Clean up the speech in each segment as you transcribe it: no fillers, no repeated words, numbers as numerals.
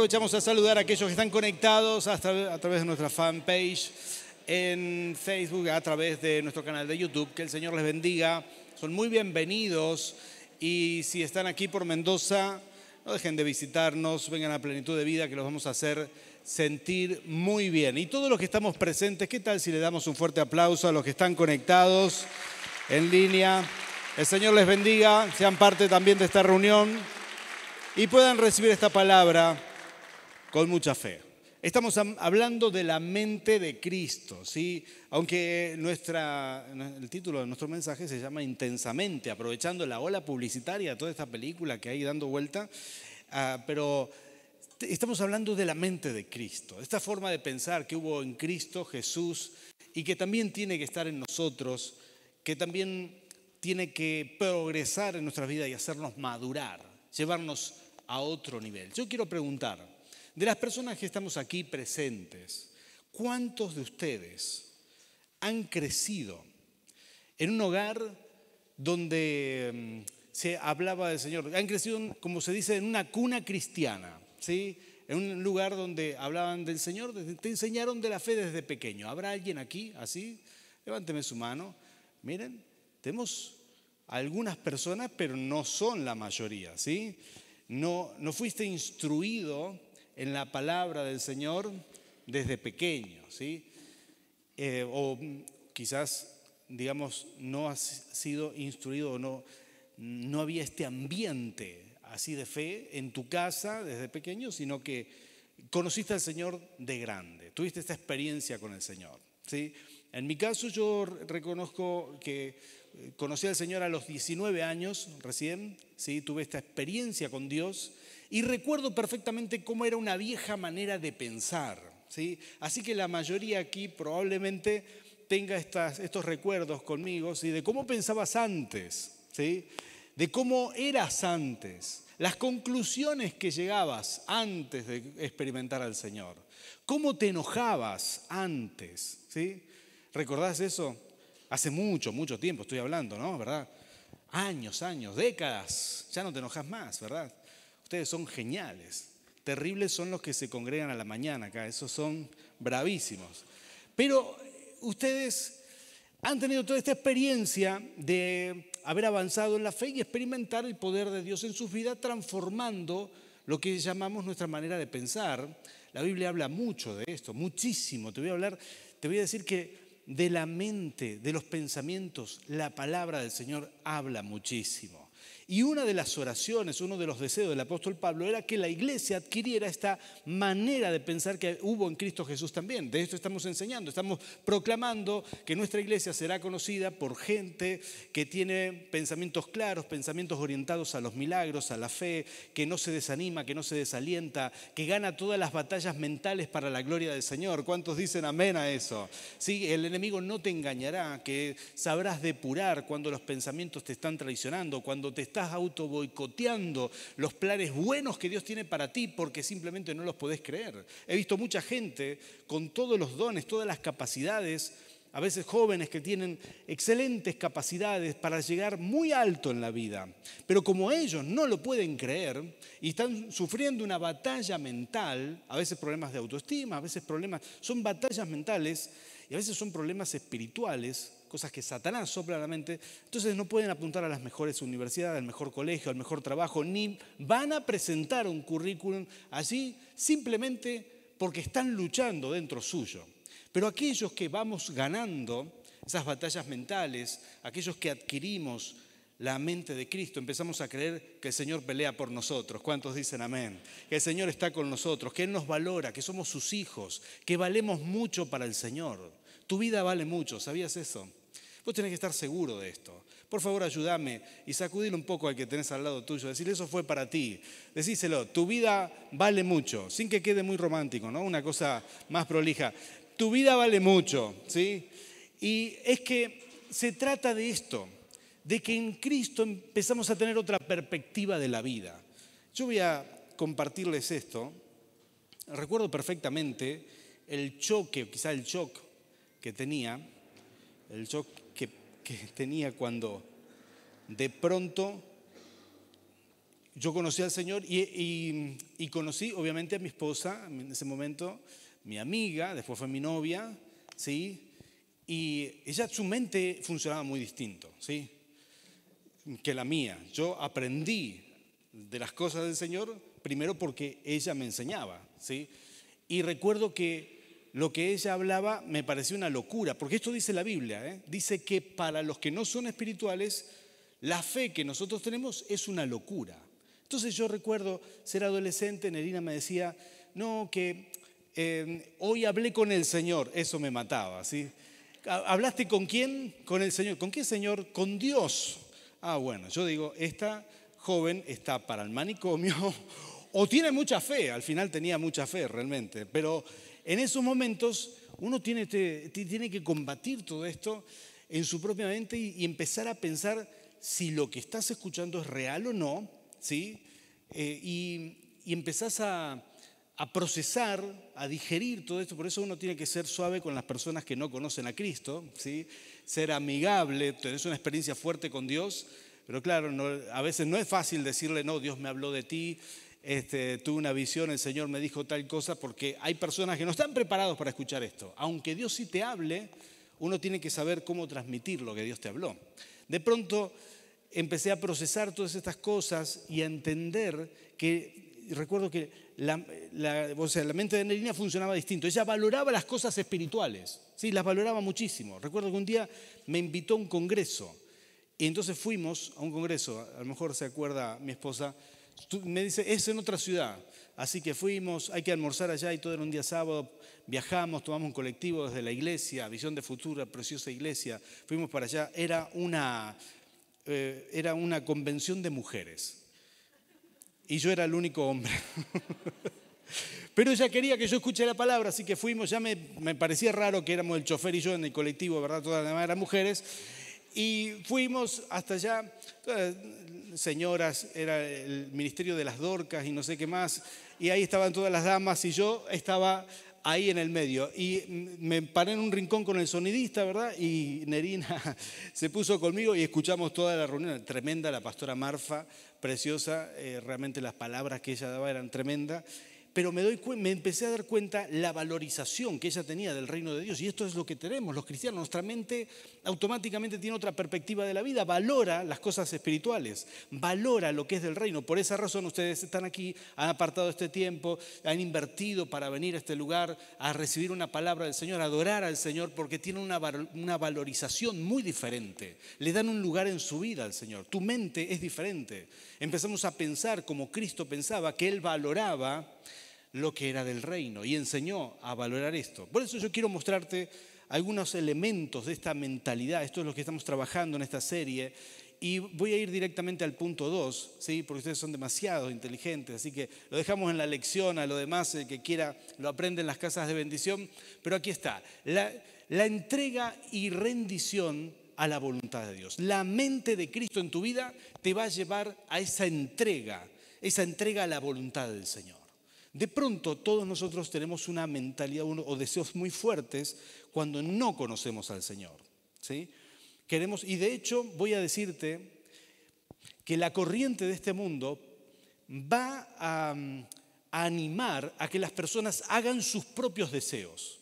Aprovechamos a saludar a aquellos que están conectados a través de nuestra fanpage en Facebook, a través de nuestro canal de YouTube. Que el Señor les bendiga. Son muy bienvenidos. Y si están aquí por Mendoza, no dejen de visitarnos. Vengan a Plenitud de Vida, que los vamos a hacer sentir muy bien. Y todos los que estamos presentes, ¿qué tal si le damos un fuerte aplauso a los que están conectados en línea? El Señor les bendiga. Sean parte también de esta reunión y puedan recibir esta palabra con mucha fe. Estamos hablando de la mente de Cristo, ¿sí? Aunque el título de nuestro mensaje se llama Intensamente, aprovechando la ola publicitaria de toda esta película que hay dando vuelta, pero estamos hablando de la mente de Cristo, esta forma de pensar que hubo en Cristo Jesús y que también tiene que estar en nosotros, que también tiene que progresar en nuestra vida y hacernos madurar, llevarnos a otro nivel. Yo quiero preguntar, de las personas que estamos aquí presentes, ¿cuántos de ustedes han crecido en un hogar donde se hablaba del Señor? Han crecido, como se dice, en una cuna cristiana, ¿sí? En un lugar donde hablaban del Señor, te enseñaron de la fe desde pequeño. ¿Habrá alguien aquí así? Levánteme su mano. Miren, tenemos algunas personas, pero no son la mayoría, ¿sí? No fuiste instruido en la palabra del Señor desde pequeño, ¿sí? O quizás, digamos, no has sido instruido o no había este ambiente así de fe en tu casa desde pequeño, sino que conociste al Señor de grande, tuviste esta experiencia con el Señor, ¿sí? En mi caso yo reconozco que conocí al Señor a los 19 años recién, ¿sí? Tuve esta experiencia con Dios y recuerdo perfectamente cómo era una vieja manera de pensar, ¿sí? Así que la mayoría aquí probablemente tenga estos recuerdos conmigo, ¿sí? De cómo pensabas antes, ¿sí? De cómo eras antes, las conclusiones que llegabas antes de experimentar al Señor, cómo te enojabas antes, ¿sí? ¿Recordás eso? Hace mucho tiempo estoy hablando, ¿no? ¿Verdad? Años, décadas. Ya no te enojas más, ¿verdad? Ustedes son geniales. Terribles son los que se congregan a la mañana acá. Esos son bravísimos. Pero ustedes han tenido toda esta experiencia de haber avanzado en la fe y experimentar el poder de Dios en sus vidas, transformando lo que llamamos nuestra manera de pensar. La Biblia habla mucho de esto, muchísimo. Te voy a decir que de la mente, de los pensamientos, la palabra del Señor habla muchísimo. Y una de las oraciones, uno de los deseos del apóstol Pablo era que la iglesia adquiriera esta manera de pensar que hubo en Cristo Jesús también. De esto estamos enseñando, estamos proclamando que nuestra iglesia será conocida por gente que tiene pensamientos claros, pensamientos orientados a los milagros, a la fe, que no se desanima, que no se desalienta, que gana todas las batallas mentales para la gloria del Señor. ¿Cuántos dicen amén a eso? Sí, el enemigo no te engañará, que sabrás depurar cuando los pensamientos te están traicionando, cuando te estás auto boicoteando los planes buenos que Dios tiene para ti porque simplemente no los podés creer. He visto mucha gente con todos los dones, todas las capacidades, a veces jóvenes que tienen excelentes capacidades para llegar muy alto en la vida, pero como ellos no lo pueden creer y están sufriendo una batalla mental, a veces problemas de autoestima, a veces son batallas mentales y a veces son problemas espirituales, cosas que Satanás sopla en la mente, entonces no pueden apuntar a las mejores universidades, al mejor colegio, al mejor trabajo, ni van a presentar un currículum allí simplemente porque están luchando dentro suyo. Pero aquellos que vamos ganando esas batallas mentales, aquellos que adquirimos la mente de Cristo, empezamos a creer que el Señor pelea por nosotros. ¿Cuántos dicen amén? Que el Señor está con nosotros, que Él nos valora, que somos sus hijos, que valemos mucho para el Señor. Tu vida vale mucho, ¿sabías eso? Vos tenés que estar seguro de esto. Por favor, ayúdame y sacudile un poco al que tenés al lado tuyo. Decirle, eso fue para ti. Decíselo, tu vida vale mucho, sin que quede muy romántico, ¿no? Una cosa más prolija. Tu vida vale mucho, ¿sí? Y es que se trata de esto, de que en Cristo empezamos a tener otra perspectiva de la vida. Yo voy a compartirles esto. Recuerdo perfectamente el shock que tenía, el shock que tenía cuando de pronto yo conocí al Señor y conocí obviamente a mi esposa en ese momento, mi amiga, después fue mi novia, ¿sí? Y ella, su mente funcionaba muy distinto, ¿sí?, que la mía. Yo aprendí de las cosas del Señor primero porque ella me enseñaba, ¿sí? Y recuerdo que lo que ella hablaba me pareció una locura, porque esto dice la Biblia, ¿eh? Dice que para los que no son espirituales, la fe que nosotros tenemos es una locura. Entonces yo recuerdo ser adolescente, Nerina me decía, no, que hoy hablé con el Señor, eso me mataba, ¿sí? ¿Hablaste con quién? Con el Señor. ¿Con qué Señor? Con Dios. Ah, bueno, yo digo, esta joven está para el manicomio o tiene mucha fe, al final tenía mucha fe realmente, pero en esos momentos uno tiene que combatir todo esto en su propia mente y empezar a pensar si lo que estás escuchando es real o no, ¿sí? Y empezás a procesar, a digerir todo esto. Por eso uno tiene que ser suave con las personas que no conocen a Cristo, ¿sí? Ser amigable, tener una experiencia fuerte con Dios, pero claro, a veces no es fácil decirle, no, Dios me habló de ti, tuve una visión, el Señor me dijo tal cosa, porque hay personas que no están preparados para escuchar esto. Aunque Dios sí te hable, uno tiene que saber cómo transmitir lo que Dios te habló. De pronto empecé a procesar todas estas cosas y a entender que, recuerdo que la mente de Nerina funcionaba distinto. Ella valoraba las cosas espirituales, ¿sí? Las valoraba muchísimo. Recuerdo que un día me invitó a un congreso y entonces fuimos a un congreso, a lo mejor se acuerda mi esposa, me dice, es en otra ciudad, así que fuimos, hay que almorzar allá y todo era un día sábado, viajamos, tomamos un colectivo desde la iglesia, Visión de Futuro, preciosa iglesia, fuimos para allá, era una convención de mujeres. Y yo era el único hombre. Pero ella quería que yo escuche la palabra, así que fuimos. Ya me parecía raro que éramos el chofer y yo en el colectivo, ¿verdad? Todas las demás eran mujeres. Y fuimos hasta allá, señoras, era el ministerio de las Dorcas y no sé qué más. Y ahí estaban todas las damas y yo estaba ahí en el medio. Y me paré en un rincón con el sonidista, ¿verdad? Y Nerina se puso conmigo y escuchamos toda la reunión. Tremenda la pastora Marfa, preciosa, realmente las palabras que ella daba eran tremendas, pero me empecé a dar cuenta la valorización que ella tenía del reino de Dios, y esto es lo que tenemos los cristianos, nuestra mente automáticamente tiene otra perspectiva de la vida, valora las cosas espirituales, valora lo que es del reino. Por esa razón ustedes están aquí, han apartado este tiempo, han invertido para venir a este lugar a recibir una palabra del Señor, a adorar al Señor, porque tienen una valorización muy diferente, le dan un lugar en su vida al Señor. Tu mente es diferente. Empezamos a pensar como Cristo pensaba, que Él valoraba lo que era del reino y enseñó a valorar esto. Por eso yo quiero mostrarte algunos elementos de esta mentalidad. Esto es lo que estamos trabajando en esta serie y voy a ir directamente al punto 2, ¿sí? Porque ustedes son demasiado inteligentes, así que lo dejamos en la lección, a lo demás el que quiera lo aprende en las casas de bendición, pero aquí está, la entrega y rendición a la voluntad de Dios. La mente de Cristo en tu vida te va a llevar a esa entrega a la voluntad del Señor. De pronto todos nosotros tenemos una mentalidad o deseos muy fuertes cuando no conocemos al Señor, ¿sí? Y de hecho voy a decirte que la corriente de este mundo va a animar a que las personas hagan sus propios deseos,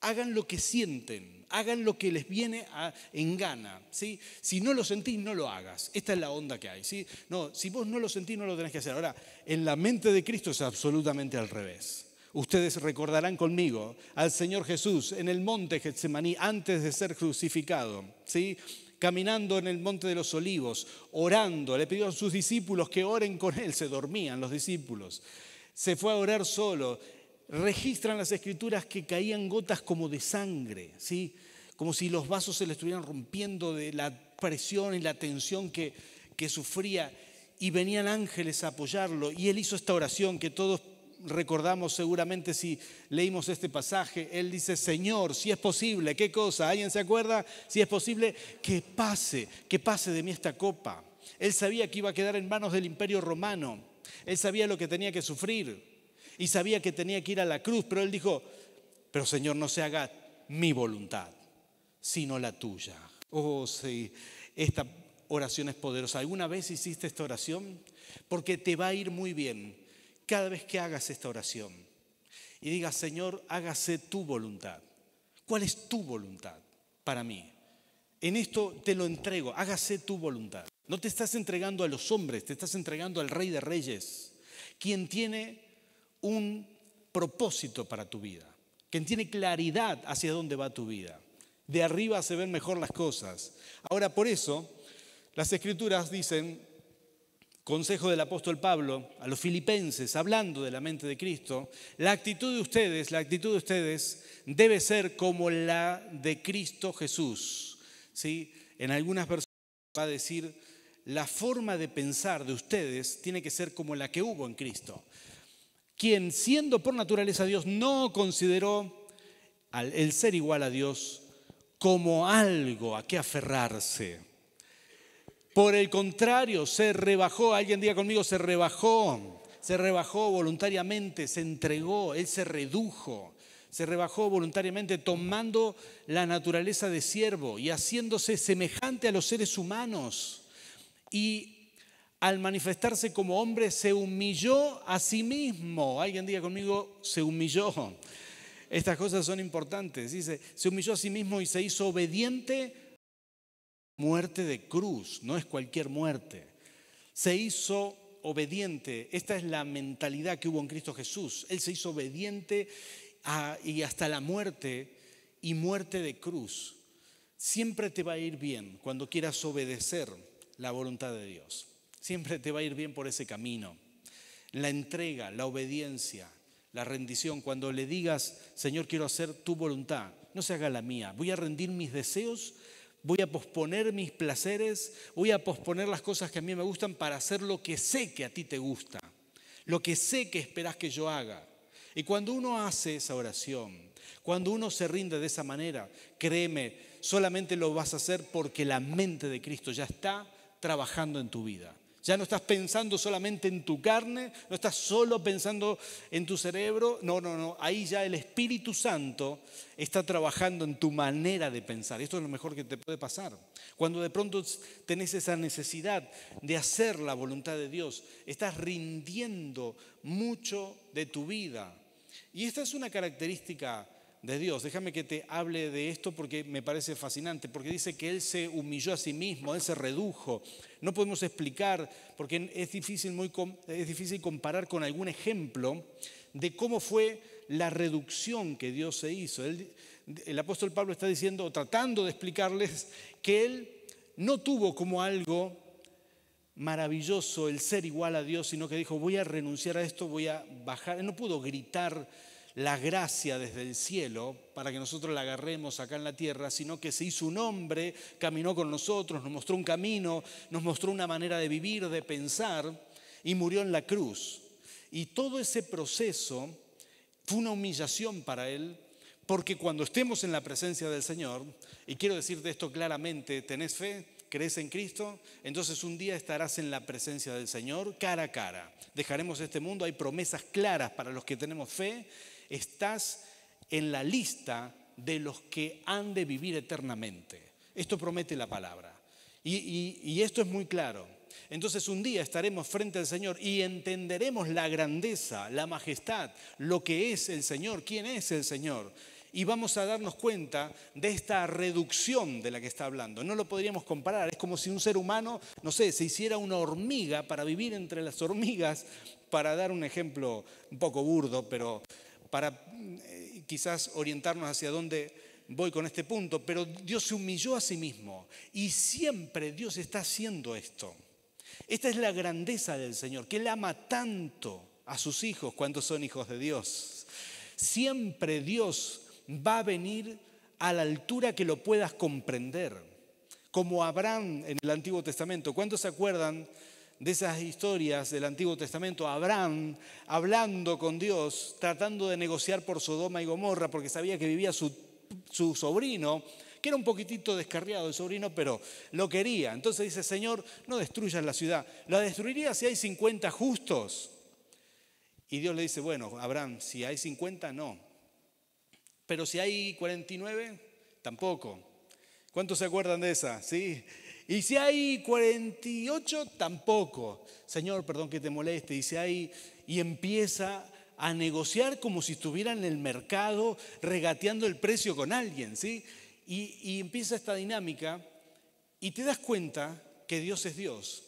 hagan lo que sienten, hagan lo que les viene en gana, ¿sí? Si no lo sentís, no lo hagas. Esta es la onda que hay, ¿sí? No, si vos no lo sentís, no lo tenés que hacer. Ahora, en la mente de Cristo es absolutamente al revés. Ustedes recordarán conmigo al Señor Jesús en el monte Getsemaní antes de ser crucificado, ¿sí? Caminando en el monte de los olivos, orando, le pidió a sus discípulos que oren con él, se dormían los discípulos, se fue a orar solo. Registran las escrituras que caían gotas como de sangre, ¿sí? Como si los vasos se le estuvieran rompiendo de la presión y la tensión que sufría, y venían ángeles a apoyarlo, y él hizo esta oración que todos recordamos seguramente si leímos este pasaje. Él dice: Señor, si es posible, ¿qué cosa? ¿Alguien se acuerda? Si es posible, que pase de mí esta copa. Él sabía que iba a quedar en manos del Imperio Romano, él sabía lo que tenía que sufrir y sabía que tenía que ir a la cruz, pero él dijo: pero Señor, no se haga mi voluntad, sino la tuya. Oh, sí, esta oraciones poderosas. ¿Alguna vez hiciste esta oración? Porque te va a ir muy bien cada vez que hagas esta oración y digas, Señor, hágase tu voluntad. ¿Cuál es tu voluntad para mí? En esto te lo entrego, hágase tu voluntad. No te estás entregando a los hombres, te estás entregando al Rey de Reyes, quien tiene un propósito para tu vida, quien tiene claridad hacia dónde va tu vida. De arriba se ven mejor las cosas. Ahora, por eso, las Escrituras dicen, consejo del apóstol Pablo a los filipenses, hablando de la mente de Cristo, la actitud de ustedes debe ser como la de Cristo Jesús. ¿Sí? En algunas versiones va a decir, la forma de pensar de ustedes tiene que ser como la que hubo en Cristo, quien siendo por naturaleza Dios no consideró el ser igual a Dios como algo a que aferrarse. Por el contrario, se rebajó, alguien diga conmigo, se rebajó voluntariamente, se entregó, él se rebajó voluntariamente tomando la naturaleza de siervo y haciéndose semejante a los seres humanos. Y al manifestarse como hombre se humilló a sí mismo. Alguien diga conmigo, se humilló. Estas cosas son importantes. Dice, se humilló a sí mismo y se hizo obediente. Muerte de cruz, no es cualquier muerte. Se hizo obediente. Esta es la mentalidad que hubo en Cristo Jesús. Él se hizo obediente y hasta la muerte y muerte de cruz. Siempre te va a ir bien cuando quieras obedecer la voluntad de Dios. Siempre te va a ir bien por ese camino. La entrega, la obediencia, la rendición. Cuando le digas, Señor, quiero hacer tu voluntad, no se haga la mía. Voy a rendir mis deseos, voy a posponer mis placeres, voy a posponer las cosas que a mí me gustan para hacer lo que sé que a ti te gusta, lo que sé que esperás que yo haga. Y cuando uno hace esa oración, cuando uno se rinde de esa manera, créeme, solamente lo vas a hacer porque la mente de Cristo ya está trabajando en tu vida. Ya no estás pensando solamente en tu carne, no estás solo pensando en tu cerebro, no, ahí ya el Espíritu Santo está trabajando en tu manera de pensar. Esto es lo mejor que te puede pasar. Cuando de pronto tenés esa necesidad de hacer la voluntad de Dios, estás rindiendo mucho de tu vida. Y esta es una característica de Dios. Déjame que te hable de esto porque me parece fascinante, porque dice que Él se humilló a sí mismo, Él se redujo. No podemos explicar, porque es difícil comparar con algún ejemplo de cómo fue la reducción que Dios se hizo. El apóstol Pablo está diciendo, o tratando de explicarles, que Él no tuvo como algo maravilloso el ser igual a Dios, sino que dijo, voy a renunciar a esto, voy a bajar. Él no pudo gritar la gracia desde el cielo para que nosotros la agarremos acá en la tierra, sino que se hizo un hombre, caminó con nosotros, nos mostró un camino, nos mostró una manera de vivir, de pensar, y murió en la cruz. Y todo ese proceso fue una humillación para Él, porque cuando estemos en la presencia del Señor, y quiero decirte esto claramente, ¿tenés fe? ¿Crees en Cristo? Entonces un día estarás en la presencia del Señor cara a cara. Dejaremos este mundo, hay promesas claras para los que tenemos fe. Estás en la lista de los que han de vivir eternamente. Esto promete la palabra. Y esto es muy claro. Entonces un día estaremos frente al Señor y entenderemos la grandeza, la majestad, lo que es el Señor, quién es el Señor. Y vamos a darnos cuenta de esta reducción de la que está hablando. No lo podríamos comparar. Es como si un ser humano, no sé, se hiciera una hormiga para vivir entre las hormigas, para dar un ejemplo un poco burdo, pero para quizás orientarnos hacia dónde voy con este punto. Pero Dios se humilló a sí mismo y siempre Dios está haciendo esto. Esta es la grandeza del Señor, que Él ama tanto a sus hijos cuando son hijos de Dios. Siempre Dios va a venir a la altura que lo puedas comprender, como Abraham en el Antiguo Testamento. ¿Cuántos se acuerdan de esas historias del Antiguo Testamento? Abraham hablando con Dios, tratando de negociar por Sodoma y Gomorra, porque sabía que vivía su sobrino, que era un poquitito descarriado el sobrino, pero lo quería. Entonces dice, Señor, no destruyas la ciudad. ¿La destruiría si hay 50 justos? Y Dios le dice, bueno, Abraham, si hay 50, no. Pero si hay 49, tampoco. ¿Cuántos se acuerdan de esa? ¿Sí? Y si hay 48, tampoco. Señor, perdón que te moleste. Y si hay, y empieza a negociar como si estuviera en el mercado regateando el precio con alguien, ¿sí? Y empieza esta dinámica y te das cuenta que Dios es Dios.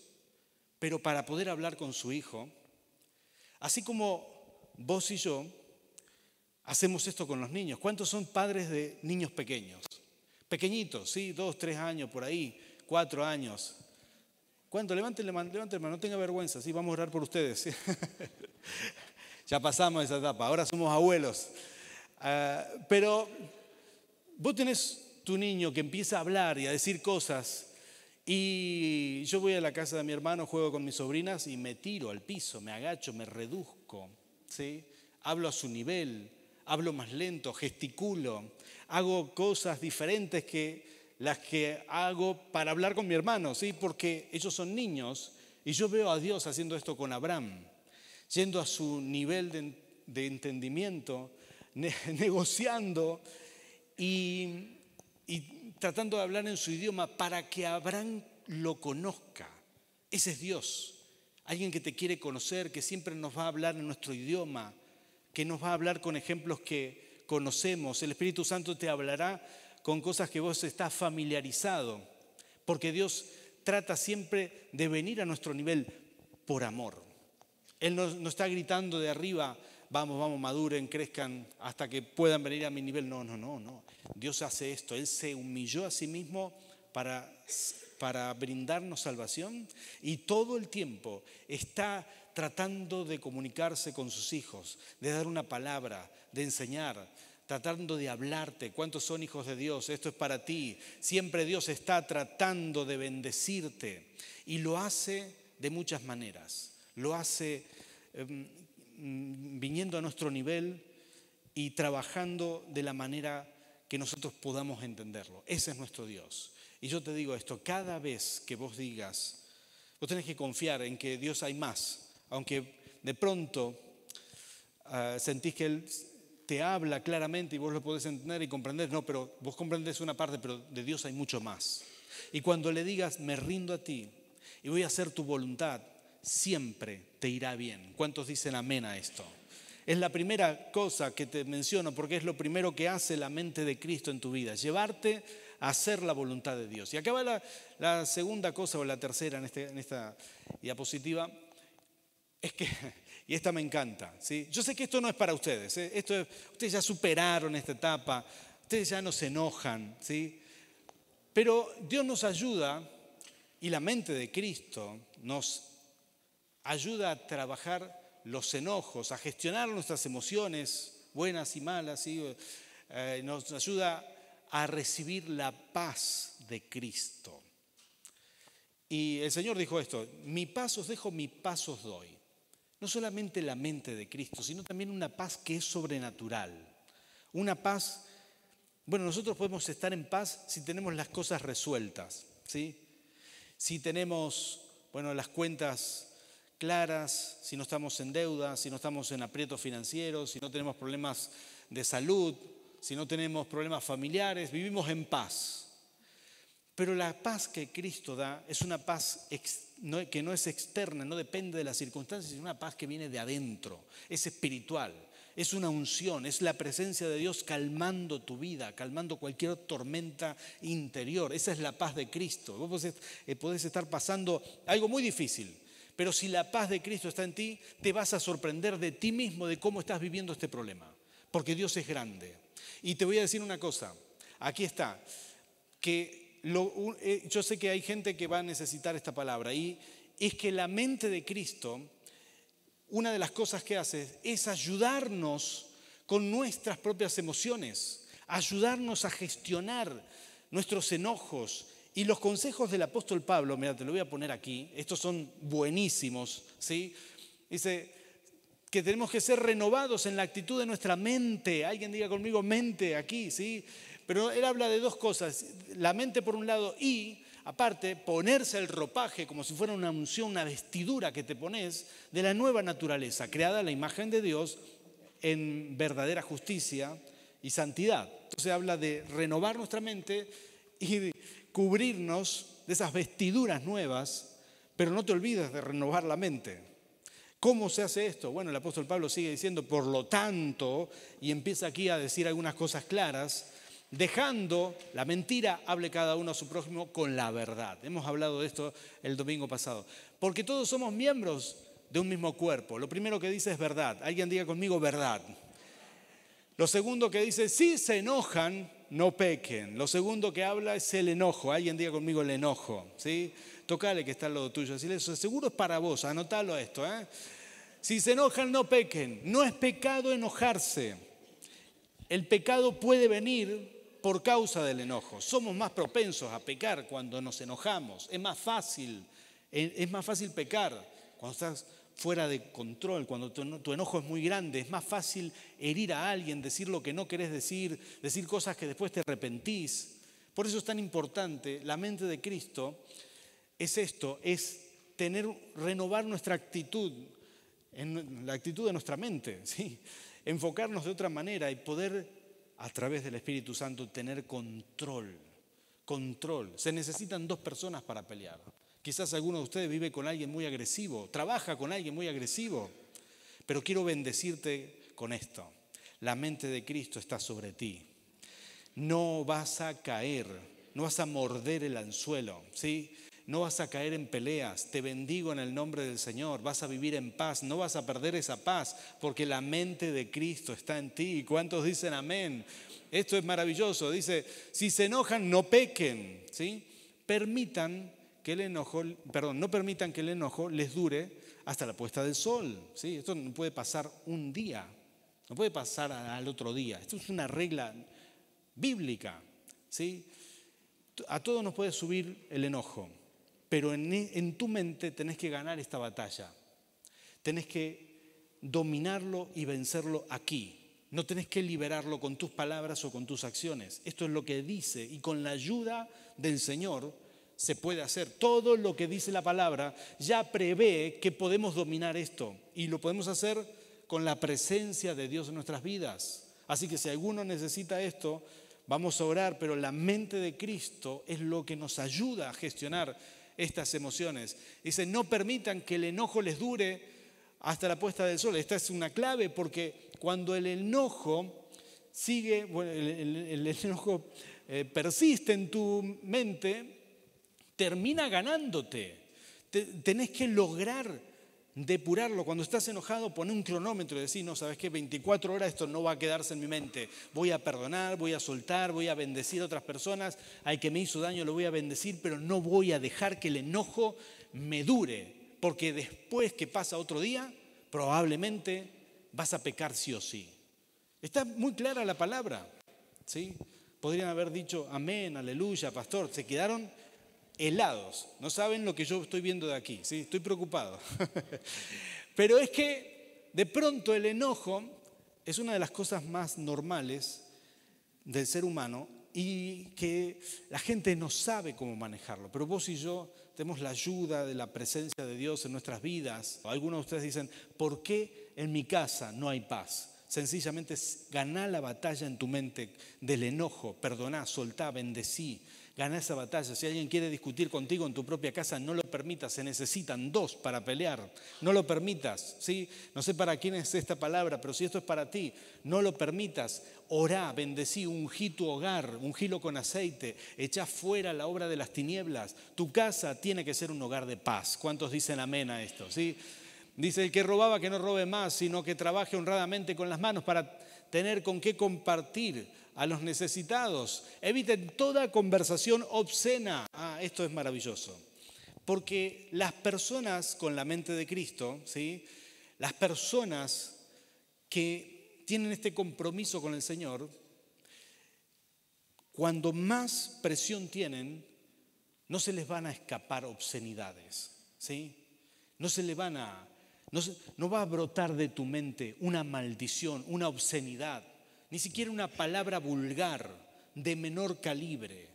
Pero para poder hablar con su Hijo, así como vos y yo hacemos esto con los niños. ¿Cuántos son padres de niños pequeños? Pequeñitos, ¿sí? 2, 3 años por ahí, 4 años. ¿Cuánto? Levanten la mano, no tenga vergüenza, ¿sí? Vamos a orar por ustedes. ¿Sí? Ya pasamos esa etapa, ahora somos abuelos. Pero vos tenés tu niño que empieza a hablar y a decir cosas. Y yo voy a la casa de mi hermano, juego con mis sobrinas y me tiro al piso, me agacho, me reduzco, ¿sí? Hablo a su nivel, hablo más lento, gesticulo, hago cosas diferentes que las que hago para hablar con mi hermano, ¿sí? Porque ellos son niños y yo veo a Dios haciendo esto con Abraham, yendo a su nivel de entendimiento, negociando y tratando de hablar en su idioma para que Abraham lo conozca. Ese es Dios. Alguien que te quiere conocer, que siempre nos va a hablar en nuestro idioma, que nos va a hablar con ejemplos que conocemos. El Espíritu Santo te hablará con cosas que vos estás familiarizado, porque Dios trata siempre de venir a nuestro nivel por amor. Él no está gritando de arriba, vamos, maduren, crezcan hasta que puedan venir a mi nivel. No. Dios hace esto. Él se humilló a sí mismo para brindarnos salvación y todo el tiempo está tratando de comunicarse con sus hijos, de dar una palabra, de enseñar, tratando de hablarte. ¿Cuántos son hijos de Dios? Esto es para ti. Siempre Dios está tratando de bendecirte y lo hace de muchas maneras. Lo hace viniendo a nuestro nivel y trabajando de la manera que nosotros podamos entenderlo. Ese es nuestro Dios. Y yo te digo esto, cada vez que vos digas, vos tenés que confiar en que Dios hay más, aunque de pronto sentís que Él te habla claramente y vos lo podés entender y comprender. No, pero vos comprendés una parte, pero de Dios hay mucho más. Y cuando le digas, me rindo a ti y voy a hacer tu voluntad, siempre te irá bien. ¿Cuántos dicen amén a esto? Es la primera cosa que te menciono porque es lo primero que hace la mente de Cristo en tu vida, llevarte a hacer la voluntad de Dios. Y acá va la segunda cosa o la tercera en esta diapositiva, es que, y esta me encanta, ¿sí? Yo sé que esto no es para ustedes, ¿eh? Ustedes ya superaron esta etapa, ustedes ya no se enojan, ¿sí? Pero Dios nos ayuda y la mente de Cristo nos ayuda a trabajar los enojos, a gestionar nuestras emociones buenas y malas, ¿sí? Nos ayuda a recibir la paz de Cristo. Y el Señor dijo esto, mi paz os dejo, mi paz os doy. No solamente la mente de Cristo, sino también una paz que es sobrenatural. Una paz, bueno, nosotros podemos estar en paz si tenemos las cosas resueltas, ¿sí? Si tenemos, bueno, las cuentas claras, si no estamos en deuda, si no estamos en aprietos financieros, si no tenemos problemas de salud, si no tenemos problemas familiares, vivimos en paz. Pero la paz que Cristo da es una paz que no es externa, no depende de las circunstancias, es una paz que viene de adentro, es espiritual, es una unción, es la presencia de Dios calmando tu vida, calmando cualquier tormenta interior. Esa es la paz de Cristo. Vos podés estar pasando algo muy difícil, pero si la paz de Cristo está en ti, te vas a sorprender de ti mismo, de cómo estás viviendo este problema, porque Dios es grande. Y te voy a decir una cosa, aquí está, que yo sé que hay gente que va a necesitar esta palabra, y es que la mente de Cristo, una de las cosas que hace es ayudarnos con nuestras propias emociones, ayudarnos a gestionar nuestros enojos. Y los consejos del apóstol Pablo, mira, te lo voy a poner aquí, estos son buenísimos, ¿sí? Dice que tenemos que ser renovados en la actitud de nuestra mente. Alguien diga conmigo mente aquí, ¿sí? Pero él habla de dos cosas, la mente por un lado y, aparte, ponerse el ropaje como si fuera una unción, una vestidura que te pones de la nueva naturaleza, creada a la imagen de Dios en verdadera justicia y santidad. Entonces habla de renovar nuestra mente y de cubrirnos de esas vestiduras nuevas, pero no te olvides de renovar la mente. ¿Cómo se hace esto? Bueno, el apóstol Pablo sigue diciendo, por lo tanto, y empieza aquí a decir algunas cosas claras, dejando la mentira, hable cada uno a su prójimo con la verdad. Hemos hablado de esto el domingo pasado. Porque todos somos miembros de un mismo cuerpo. Lo primero que dice es verdad. Alguien diga conmigo verdad. Lo segundo que dice, si se enojan, no pequen. Lo segundo que habla es el enojo. Alguien diga conmigo el enojo, ¿sí? Tocale que está al lado tuyo. Decirle, eso seguro es para vos, anotalo esto, ¿eh? Si se enojan, no pequen. No es pecado enojarse. El pecado puede venir por causa del enojo. Somos más propensos a pecar cuando nos enojamos. Es más fácil pecar cuando estás fuera de control, cuando tu enojo es muy grande. Es más fácil herir a alguien, decir lo que no querés decir cosas que después te arrepentís. Por eso es tan importante, la mente de Cristo es esto, es renovar nuestra actitud, en la actitud de nuestra mente, ¿sí? Enfocarnos de otra manera y poder, a través del Espíritu Santo, tener control. Se necesitan 2 personas para pelear. Quizás alguno de ustedes vive con alguien muy agresivo, trabaja con alguien muy agresivo, pero quiero bendecirte con esto. La mente de Cristo está sobre ti. No vas a caer, no vas a morder el anzuelo, ¿sí? No vas a caer en peleas. Te bendigo en el nombre del Señor. Vas a vivir en paz. No vas a perder esa paz porque la mente de Cristo está en ti. ¿Cuántos dicen amén? Esto es maravilloso. Dice, si se enojan, no pequen, ¿sí? No permitan que el enojo les dure hasta la puesta del sol, ¿sí? Esto no puede pasar un día, no puede pasar al otro día. Esto es una regla bíblica, ¿sí? A todos nos puede subir el enojo, pero en tu mente tenés que ganar esta batalla. Tenés que dominarlo y vencerlo aquí. No tenés que liberarlo con tus palabras o con tus acciones. Esto es lo que dice, y con la ayuda del Señor se puede hacer. Todo lo que dice la palabra ya prevé que podemos dominar esto, y lo podemos hacer con la presencia de Dios en nuestras vidas. Así que si alguno necesita esto, vamos a orar, pero la mente de Cristo es lo que nos ayuda a gestionar estas emociones. Dice, no permitan que el enojo les dure hasta la puesta del sol. Esta es una clave, porque cuando el enojo persiste en tu mente, termina ganándote. Tenés que lograr depurarlo. Cuando estás enojado, poné un cronómetro y decís, no, ¿sabes qué? 24 horas esto no va a quedarse en mi mente. Voy a perdonar, voy a soltar, voy a bendecir a otras personas. Al que me hizo daño lo voy a bendecir, pero no voy a dejar que el enojo me dure. Porque después que pasa otro día, probablemente vas a pecar sí o sí. Está muy clara la palabra, ¿sí? Podrían haber dicho amén, aleluya, pastor. Se quedaron helados. No saben lo que yo estoy viendo de aquí, ¿sí? Estoy preocupado. Pero es que de pronto el enojo es una de las cosas más normales del ser humano y que la gente no sabe cómo manejarlo. Pero vos y yo tenemos la ayuda de la presencia de Dios en nuestras vidas. Algunos de ustedes dicen, ¿por qué en mi casa no hay paz? Sencillamente ganá la batalla en tu mente del enojo, perdoná, soltá, bendecí. Gana esa batalla. Si alguien quiere discutir contigo en tu propia casa, no lo permitas. Se necesitan 2 para pelear. No lo permitas, ¿sí? No sé para quién es esta palabra, pero si esto es para ti, no lo permitas. Orá, bendecí, ungí tu hogar, ungílo con aceite. Echá fuera la obra de las tinieblas. Tu casa tiene que ser un hogar de paz. ¿Cuántos dicen amén a esto? ¿Sí? Dice, el que robaba que no robe más, sino que trabaje honradamente con las manos para tener con qué compartir a los necesitados. Eviten toda conversación obscena. Esto es maravilloso. Porque las personas con la mente de Cristo, ¿sí? Las personas que tienen este compromiso con el Señor, cuando más presión tienen, no se les van a escapar obscenidades, ¿sí? No va a brotar de tu mente una maldición, una obscenidad, ni siquiera una palabra vulgar de menor calibre,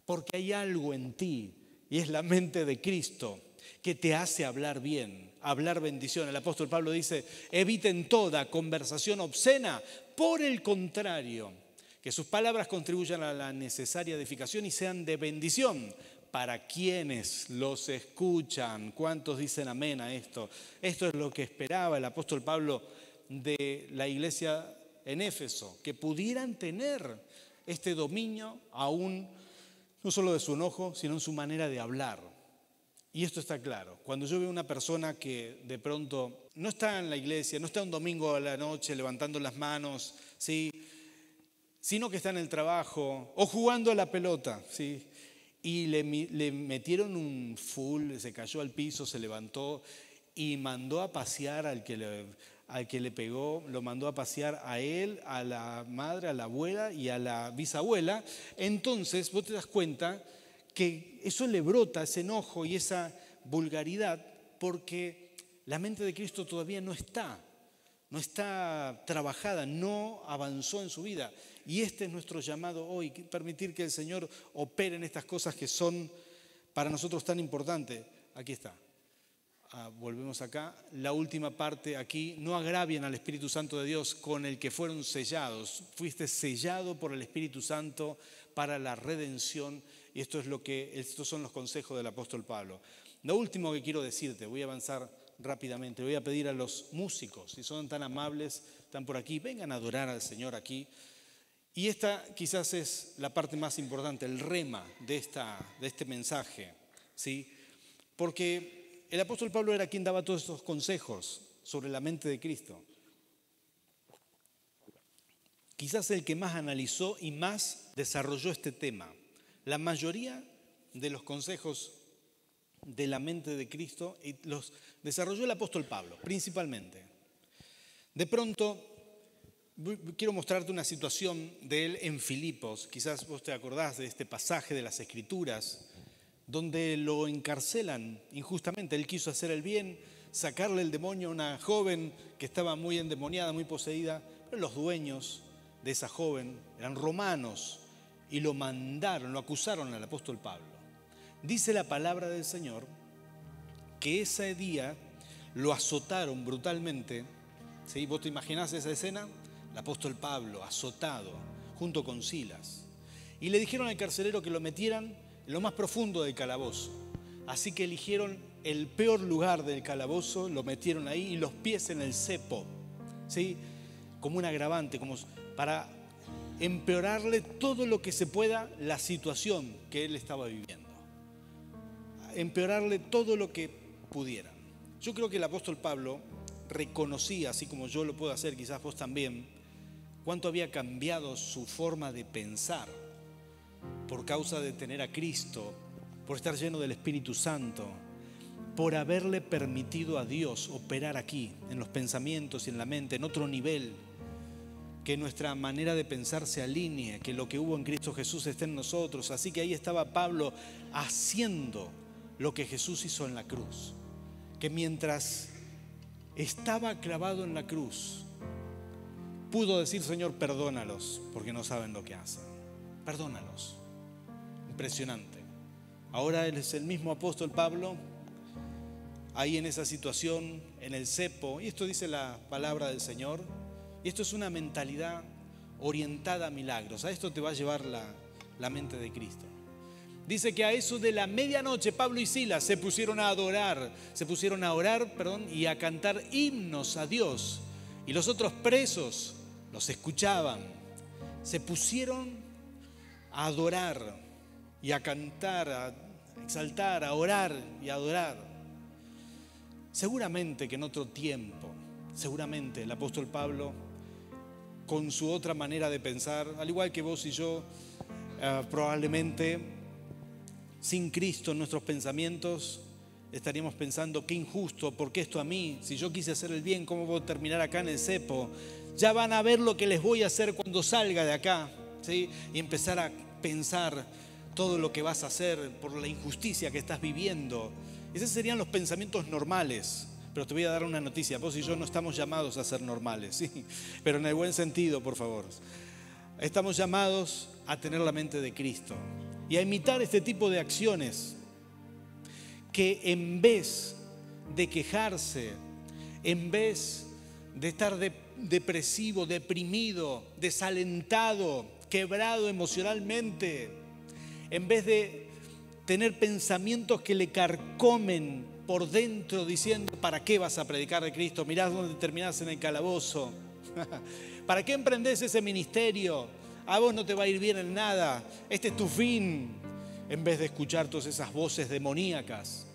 porque hay algo en ti, y es la mente de Cristo, que te hace hablar bien, hablar bendición. El apóstol Pablo dice, eviten toda conversación obscena, por el contrario, que sus palabras contribuyan a la necesaria edificación y sean de bendición para quienes los escuchan. ¿Cuántos dicen amén a esto? Esto es lo que esperaba el apóstol Pablo de la iglesia en Éfeso, que pudieran tener este dominio aún, no solo de su enojo, sino en su manera de hablar. Y esto está claro. Cuando yo veo una persona que de pronto no está en la iglesia, no está un domingo a la noche levantando las manos, ¿sí?, sino que está en el trabajo o jugando a la pelota, ¿sí?, y le metieron un full, se cayó al piso, se levantó y mandó a pasear al que le pegó, lo mandó a pasear a él, a la madre, a la abuela y a la bisabuela. Entonces vos te das cuenta que eso le brota, ese enojo y esa vulgaridad, porque la mente de Cristo todavía no está trabajada, no avanzó en su vida. Y este es nuestro llamado hoy, permitir que el Señor opere en estas cosas que son para nosotros tan importantes. Aquí está. Volvemos acá. La última parte aquí: no agravien al Espíritu Santo de Dios con el que fueron sellados. Fuiste sellado por el Espíritu Santo para la redención. Y estos son los consejos del apóstol Pablo. Lo último que quiero decirte, voy a avanzar rápidamente, voy a pedir a los músicos, si son tan amables, están por aquí, vengan a adorar al Señor aquí. Y esta quizás es la parte más importante, el rema de este mensaje, ¿sí? Porque el apóstol Pablo era quien daba todos estos consejos sobre la mente de Cristo. Quizás el que más analizó y más desarrolló este tema. La mayoría de los consejos de la mente de Cristo los desarrolló el apóstol Pablo, principalmente. De pronto, quiero mostrarte una situación de él en Filipos. Quizás vos te acordás de este pasaje de las Escrituras, donde lo encarcelan injustamente. Él quiso hacer el bien, sacarle el demonio a una joven que estaba muy endemoniada, muy poseída, pero los dueños de esa joven eran romanos y lo acusaron al apóstol Pablo. Dice la palabra del Señor que ese día lo azotaron brutalmente, ¿sí? ¿Vos te imaginás esa escena? El apóstol Pablo azotado junto con Silas. Y le dijeron al carcelero que lo metieran en lo más profundo del calabozo. Así que eligieron el peor lugar del calabozo, lo metieron ahí y los pies en el cepo, ¿sí? Como un agravante, como para empeorarle todo lo que se pueda la situación que él estaba viviendo. Empeorarle todo lo que pudieran. Yo creo que el apóstol Pablo reconocía, así como yo lo puedo hacer, quizás vos también, cuánto había cambiado su forma de pensar por causa de tener a Cristo, por estar lleno del Espíritu Santo, por haberle permitido a Dios operar aquí, en los pensamientos y en la mente, en otro nivel, que nuestra manera de pensar se alinee, que lo que hubo en Cristo Jesús esté en nosotros. Así que ahí estaba Pablo haciendo lo que Jesús hizo en la cruz, que mientras estaba clavado en la cruz, pudo decir: Señor, perdónalos, porque no saben lo que hacen. Perdónalos. Impresionante. Ahora él es el mismo apóstol Pablo, ahí en esa situación, en el cepo, y esto dice la palabra del Señor, y esto es una mentalidad orientada a milagros. A esto te va a llevar la mente de Cristo. Dice que a eso de la medianoche Pablo y Silas se pusieron a orar, y a cantar himnos a Dios. Y los otros presos los escuchaban. Se pusieron a adorar y a cantar, a exaltar, a orar y a adorar. Seguramente que en otro tiempo, seguramente el apóstol Pablo, con su otra manera de pensar, al igual que vos y yo, probablemente sin Cristo en nuestros pensamientos estaríamos pensando: qué injusto, ¿por qué esto a mí? Si yo quise hacer el bien, ¿cómo voy a terminar acá en el cepo? Ya van a ver lo que les voy a hacer cuando salga de acá, ¿sí? Y empezar a pensar todo lo que vas a hacer por la injusticia que estás viviendo. Esos serían los pensamientos normales. Pero te voy a dar una noticia: vos y yo no estamos llamados a ser normales, ¿sí? Pero en el buen sentido, por favor. Estamos llamados a tener la mente de Cristo y a imitar este tipo de acciones que, en vez de quejarse, en vez de estar depresivo, deprimido, desalentado, quebrado emocionalmente, en vez de tener pensamientos que le carcomen por dentro diciendo, ¿para qué vas a predicar de Cristo? Mirá dónde terminás en el calabozo. ¿Para qué emprendés ese ministerio? A vos no te va a ir bien en nada. Este es tu fin. En vez de escuchar todas esas voces demoníacas,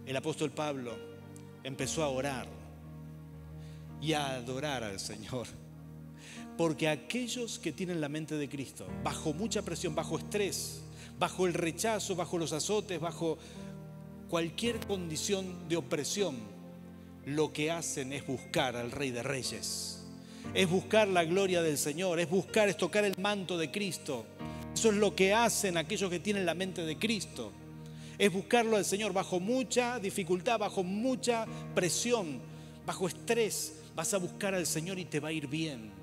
el apóstol Pablo empezó a orar y a adorar al Señor. Porque aquellos que tienen la mente de Cristo, bajo mucha presión, bajo estrés, bajo el rechazo, bajo los azotes, bajo cualquier condición de opresión, lo que hacen es buscar al Rey de Reyes, es buscar la gloria del Señor, es tocar el manto de Cristo. Eso es lo que hacen aquellos que tienen la mente de Cristo, es buscarlo al Señor bajo mucha dificultad, bajo mucha presión, bajo estrés. Vas a buscar al Señor y te va a ir bien.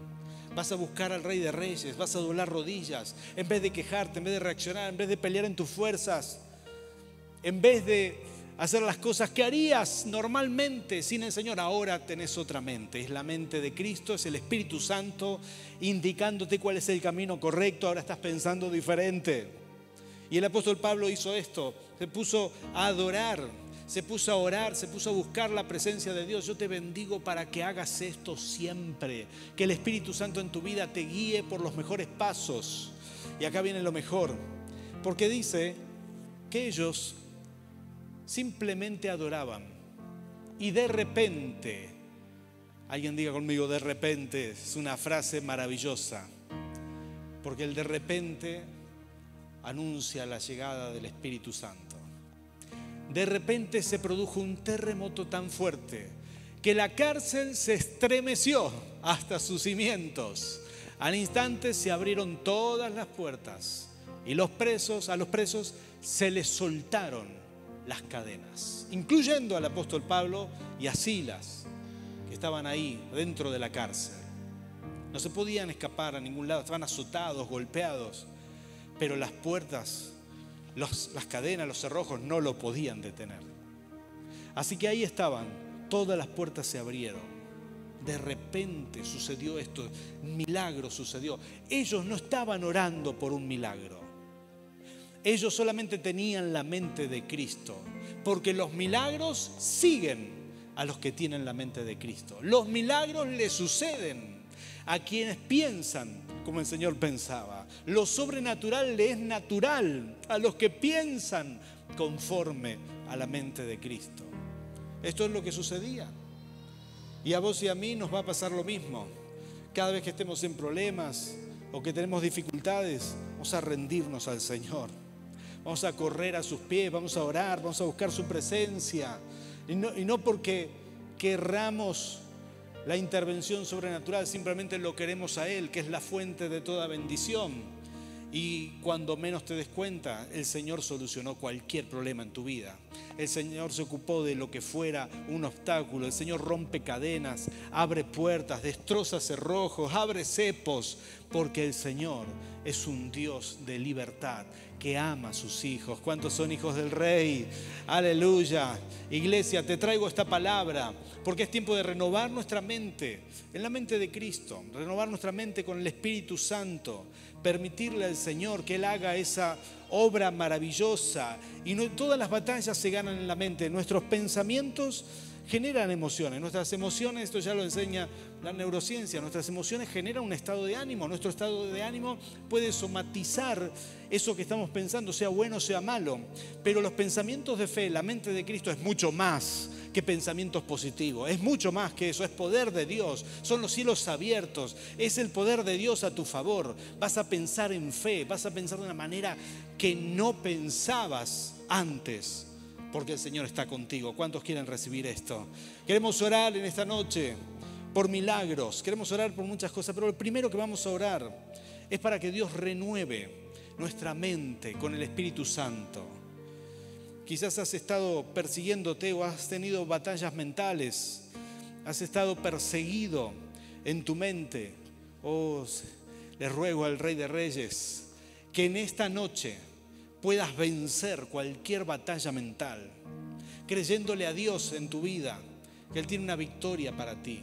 Vas a buscar al Rey de Reyes, vas a doblar rodillas, en vez de quejarte, en vez de reaccionar, en vez de pelear en tus fuerzas, en vez de hacer las cosas que harías normalmente sin el Señor. Ahora tenés otra mente, es la mente de Cristo, es el Espíritu Santo indicándote cuál es el camino correcto. Ahora estás pensando diferente. Y el apóstol Pablo hizo esto, se puso a adorar, se puso a orar, se puso a buscar la presencia de Dios. Yo te bendigo para que hagas esto siempre, que el Espíritu Santo en tu vida te guíe por los mejores pasos. Y acá viene lo mejor, porque dice que ellos simplemente adoraban y de repente, alguien diga conmigo, de repente, es una frase maravillosa, porque el de repente anuncia la llegada del Espíritu Santo. De repente se produjo un terremoto tan fuerte que la cárcel se estremeció hasta sus cimientos. Al instante se abrieron todas las puertas y a los presos se les soltaron las cadenas, incluyendo al apóstol Pablo y a Silas, que estaban ahí dentro de la cárcel. No se podían escapar a ningún lado, estaban azotados, golpeados, pero las puertas, las cadenas, los cerrojos no lo podían detener. Así que ahí estaban, todas las puertas se abrieron. De repente sucedió esto, un milagro sucedió. Ellos no estaban orando por un milagro. Ellos solamente tenían la mente de Cristo, porque los milagros siguen a los que tienen la mente de Cristo. Los milagros le suceden a quienes piensan como el Señor pensaba. Lo sobrenatural le es natural a los que piensan conforme a la mente de Cristo. Esto es lo que sucedía. Y a vos y a mí nos va a pasar lo mismo. Cada vez que estemos en problemas o que tenemos dificultades, vamos a rendirnos al Señor. Vamos a correr a sus pies, vamos a orar, vamos a buscar su presencia. Y no porque querramos la intervención sobrenatural, simplemente lo queremos a Él, que es la fuente de toda bendición. Y cuando menos te des cuenta, el Señor solucionó cualquier problema en tu vida. El Señor se ocupó de lo que fuera un obstáculo. El Señor rompe cadenas, abre puertas, destroza cerrojos, abre cepos, porque el Señor es un Dios de libertad que ama a sus hijos. ¿Cuántos son hijos del Rey? Aleluya. Iglesia, te traigo esta palabra porque es tiempo de renovar nuestra mente en la mente de Cristo, renovar nuestra mente con el Espíritu Santo, permitirle al Señor que Él haga esa obra maravillosa. Y todas las batallas se ganan en la mente. Nuestros pensamientos generan emociones. Nuestras emociones, esto ya lo enseña la neurociencia, nuestras emociones generan un estado de ánimo. Nuestro estado de ánimo puede somatizar eso que estamos pensando, sea bueno o sea malo. Pero los pensamientos de fe, la mente de Cristo es mucho más que pensamientos positivos. Es mucho más que eso, es poder de Dios. Son los cielos abiertos, es el poder de Dios a tu favor. Vas a pensar en fe, vas a pensar de una manera que no pensabas antes, porque el Señor está contigo. ¿Cuántos quieren recibir esto? Queremos orar en esta noche por milagros, queremos orar por muchas cosas, pero lo primero que vamos a orar es para que Dios renueve nuestra mente con el Espíritu Santo. Quizás has estado persiguiéndote o has tenido batallas mentales, has estado perseguido en tu mente. Le ruego al Rey de Reyes que en esta noche puedas vencer cualquier batalla mental, creyéndole a Dios en tu vida, que Él tiene una victoria para ti,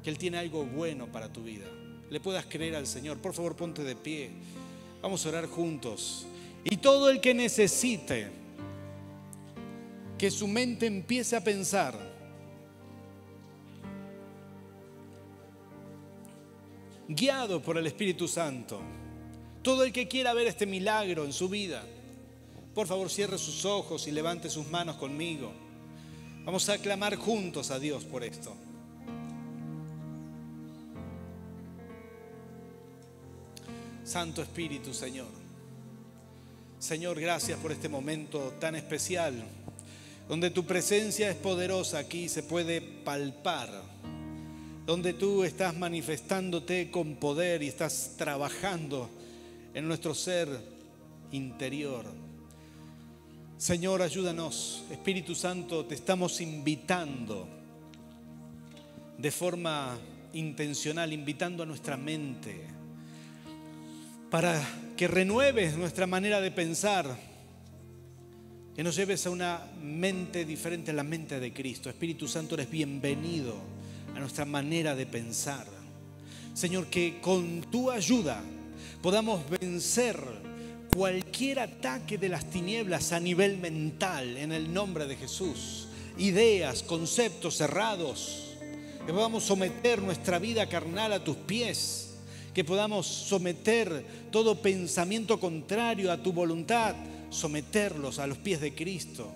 que Él tiene algo bueno para tu vida. Le puedas creer al Señor. Por favor, ponte de pie. Vamos a orar juntos. Y todo el que necesite que su mente empiece a pensar guiado por el Espíritu Santo, todo el que quiera ver este milagro en su vida, por favor cierre sus ojos y levante sus manos conmigo. Vamos a clamar juntos a Dios por esto. Santo Espíritu, Señor. Señor, gracias por este momento tan especial, donde tu presencia es poderosa aquí, se puede palpar, donde tú estás manifestándote con poder y estás trabajando en nuestro ser interior. Señor, ayúdanos. Espíritu Santo, te estamos invitando de forma intencional, invitando a nuestra mente para que renueves nuestra manera de pensar, que nos lleves a una mente diferente a la mente de Cristo. Espíritu Santo, eres bienvenido a nuestra manera de pensar. Señor, que con tu ayuda podamos vencer cualquier ataque de las tinieblas a nivel mental, en el nombre de Jesús. Ideas, conceptos cerrados, que podamos someter nuestra vida carnal a tus pies, que podamos someter todo pensamiento contrario a tu voluntad, someterlos a los pies de Cristo.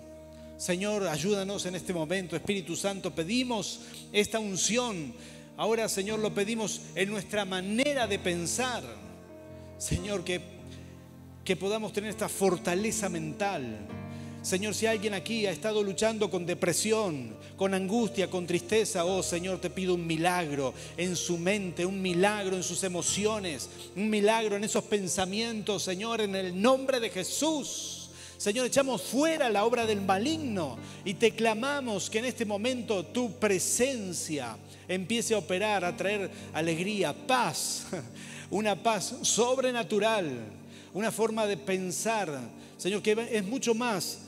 Señor, ayúdanos en este momento. Espíritu Santo, pedimos esta unción. Ahora, Señor, lo pedimos en nuestra manera de pensar. Señor, que podamos tener esta fortaleza mental. Señor, si alguien aquí ha estado luchando con depresión, con angustia, con tristeza, oh Señor, te pido un milagro en su mente, un milagro en sus emociones, un milagro en esos pensamientos, Señor, en el nombre de Jesús. Señor, echamos fuera la obra del maligno y te clamamos que en este momento tu presencia empiece a operar, a traer alegría, paz, una paz sobrenatural, una forma de pensar, Señor, que es mucho más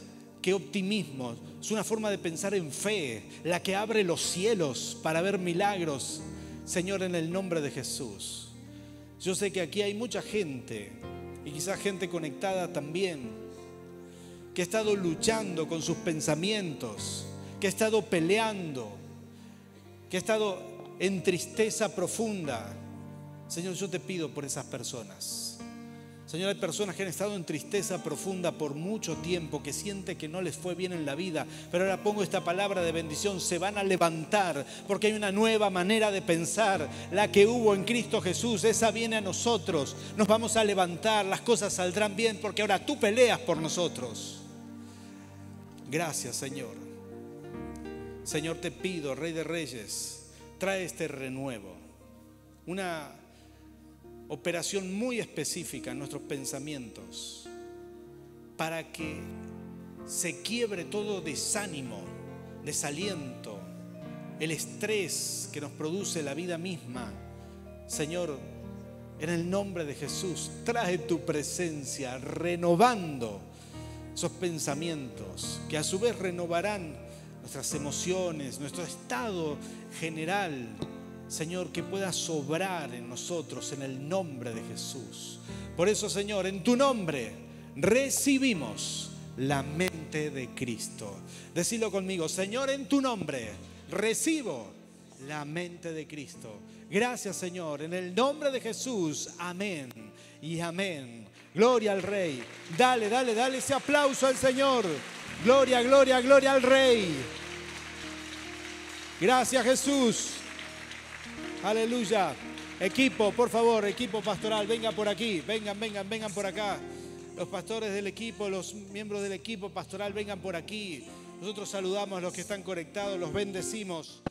que optimismo, es una forma de pensar en fe, la que abre los cielos para ver milagros, Señor, en el nombre de Jesús. Yo sé que aquí hay mucha gente, y quizás gente conectada también, que ha estado luchando con sus pensamientos, que ha estado peleando, que ha estado en tristeza profunda. Señor, yo te pido por esas personas. Señor, hay personas que han estado en tristeza profunda por mucho tiempo, que sienten que no les fue bien en la vida, pero ahora pongo esta palabra de bendición: se van a levantar porque hay una nueva manera de pensar, la que hubo en Cristo Jesús, esa viene a nosotros. Nos vamos a levantar, las cosas saldrán bien porque ahora tú peleas por nosotros. Gracias, Señor. Señor, te pido, Rey de Reyes, trae este renuevo, una operación muy específica en nuestros pensamientos, para que se quiebre todo desánimo, desaliento, el estrés que nos produce la vida misma. Señor, en el nombre de Jesús, trae tu presencia renovando esos pensamientos, que a su vez renovarán nuestras emociones, nuestro estado general. Señor, que pueda sobrar en nosotros en el nombre de Jesús. Por eso, Señor, en tu nombre recibimos la mente de Cristo. Decilo conmigo: Señor, en tu nombre recibo la mente de Cristo. Gracias, Señor, en el nombre de Jesús. Amén y amén. Gloria al Rey. Dale ese aplauso al Señor. Gloria, gloria, gloria al Rey. Gracias, Jesús. Aleluya. Equipo, por favor, equipo pastoral, vengan por aquí, vengan por acá. Los pastores del equipo, los miembros del equipo pastoral, vengan por aquí. Nosotros saludamos a los que están conectados, los bendecimos.